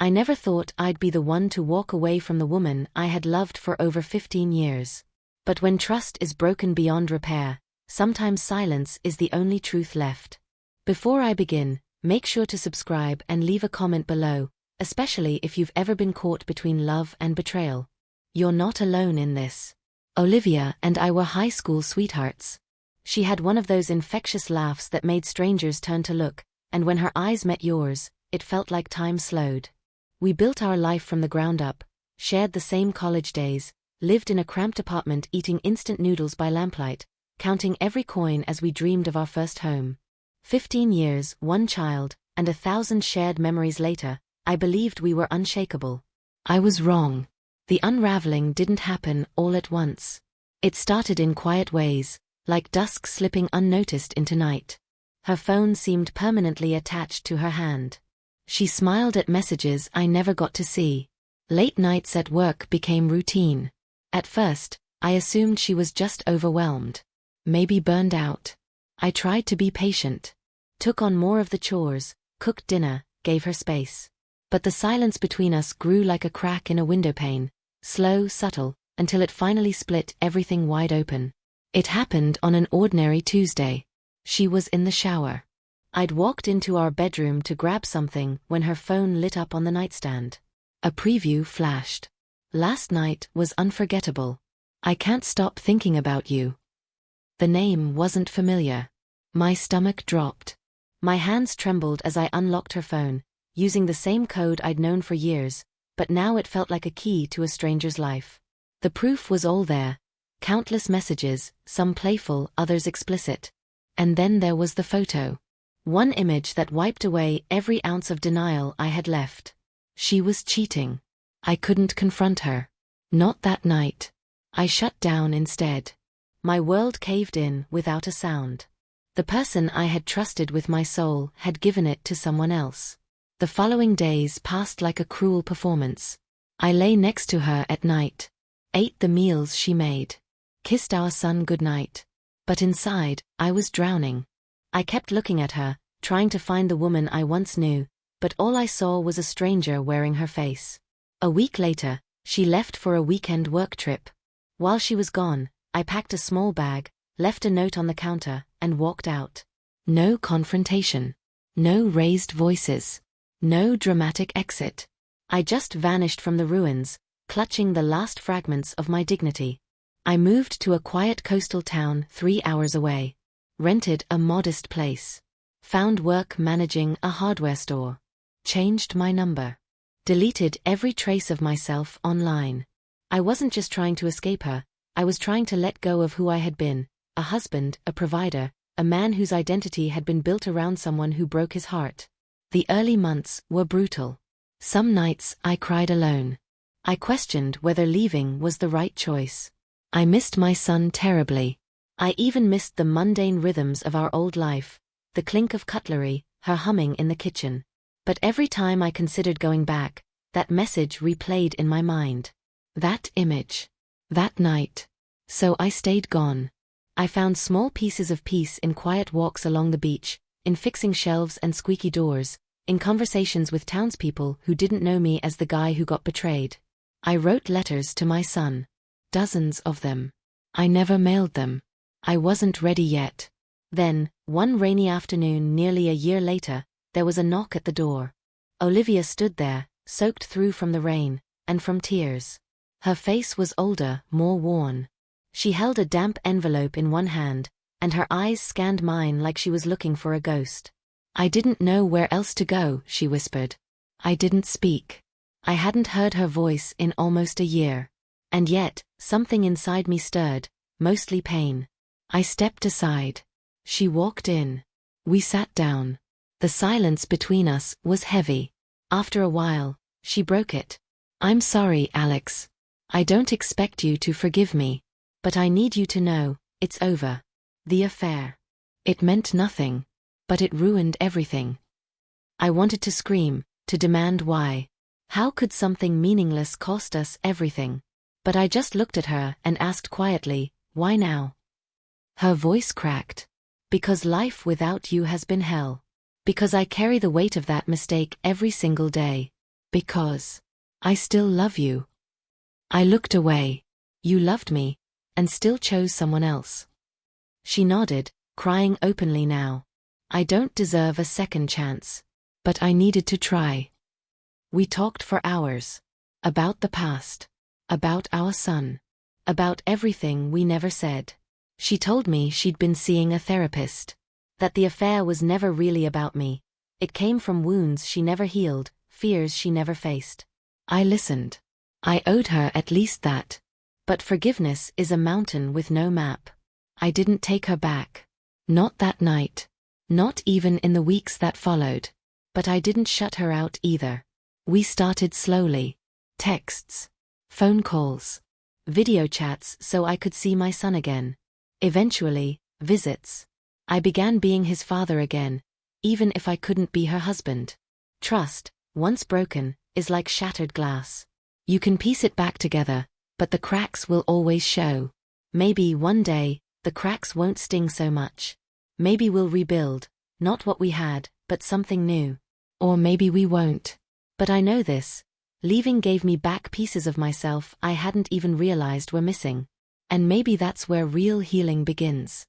I never thought I'd be the one to walk away from the woman I had loved for over 15 years. But when trust is broken beyond repair, sometimes silence is the only truth left. Before I begin, make sure to subscribe and leave a comment below, especially if you've ever been caught between love and betrayal. You're not alone in this. Olivia and I were high school sweethearts. She had one of those infectious laughs that made strangers turn to look, and when her eyes met yours, it felt like time slowed. We built our life from the ground up, shared the same college days, lived in a cramped apartment eating instant noodles by lamplight, counting every coin as we dreamed of our first home. 15 years, one child, and 1,000 shared memories later, I believed we were unshakable. I was wrong. The unraveling didn't happen all at once. It started in quiet ways, like dusk slipping unnoticed into night. Her phone seemed permanently attached to her hand. She smiled at messages I never got to see. Late nights at work became routine. At first, I assumed she was just overwhelmed. Maybe burned out. I tried to be patient. Took on more of the chores, cooked dinner, gave her space. But the silence between us grew like a crack in a windowpane, slow, subtle, until it finally split everything wide open. It happened on an ordinary Tuesday. She was in the shower. I'd walked into our bedroom to grab something when her phone lit up on the nightstand. A preview flashed. Last night was unforgettable. I can't stop thinking about you. The name wasn't familiar. My stomach dropped. My hands trembled as I unlocked her phone, using the same code I'd known for years, but now it felt like a key to a stranger's life. The proof was all there. Countless messages, some playful, others explicit. And then there was the photo. One image that wiped away every ounce of denial I had left. She was cheating. I couldn't confront her. Not that night. I shut down instead. My world caved in without a sound. The person I had trusted with my soul had given it to someone else. The following days passed like a cruel performance. I lay next to her at night, ate the meals she made, kissed our son goodnight. But inside, I was drowning. I kept looking at her, trying to find the woman I once knew, but all I saw was a stranger wearing her face. A week later, she left for a weekend work trip. While she was gone, I packed a small bag, left a note on the counter, and walked out. No confrontation. No raised voices. No dramatic exit. I just vanished from the ruins, clutching the last fragments of my dignity. I moved to a quiet coastal town 3 hours away. Rented a modest place. Found work managing a hardware store. Changed my number. Deleted every trace of myself online. I wasn't just trying to escape her, I was trying to let go of who I had been, a husband, a provider, a man whose identity had been built around someone who broke his heart. The early months were brutal. Some nights I cried alone. I questioned whether leaving was the right choice. I missed my son terribly. I even missed the mundane rhythms of our old life, the clink of cutlery, her humming in the kitchen. But every time I considered going back, that message replayed in my mind. That image. That night. So I stayed gone. I found small pieces of peace in quiet walks along the beach, in fixing shelves and squeaky doors, in conversations with townspeople who didn't know me as the guy who got betrayed. I wrote letters to my son. Dozens of them. I never mailed them. I wasn't ready yet. Then, one rainy afternoon nearly a year later, there was a knock at the door. Olivia stood there, soaked through from the rain, and from tears. Her face was older, more worn. She held a damp envelope in one hand, and her eyes scanned mine like she was looking for a ghost. I didn't know where else to go, she whispered. I didn't speak. I hadn't heard her voice in almost a year. And yet, something inside me stirred, mostly pain. I stepped aside. She walked in. We sat down. The silence between us was heavy. After a while, she broke it. I'm sorry, Alex. I don't expect you to forgive me. But I need you to know, it's over. The affair. It meant nothing. But it ruined everything. I wanted to scream, to demand why. How could something meaningless cost us everything? But I just looked at her and asked quietly, why now? Her voice cracked. Because life without you has been hell. Because I carry the weight of that mistake every single day. Because I still love you. I looked away. You loved me, and still chose someone else. She nodded, crying openly now. I don't deserve a second chance. But I needed to try. We talked for hours. About the past. About our son. About everything we never said. She told me she'd been seeing a therapist. That the affair was never really about me. It came from wounds she never healed, fears she never faced. I listened. I owed her at least that. But forgiveness is a mountain with no map. I didn't take her back. Not that night. Not even in the weeks that followed. But I didn't shut her out either. We started slowly. Texts. Phone calls. Video chats so I could see my son again. Eventually, visits. I began being his father again, even if I couldn't be her husband. Trust, once broken, is like shattered glass. You can piece it back together, but the cracks will always show. Maybe one day, the cracks won't sting so much. Maybe we'll rebuild, not what we had, but something new. Or maybe we won't. But I know this. Leaving gave me back pieces of myself I hadn't even realized were missing. And maybe that's where real healing begins.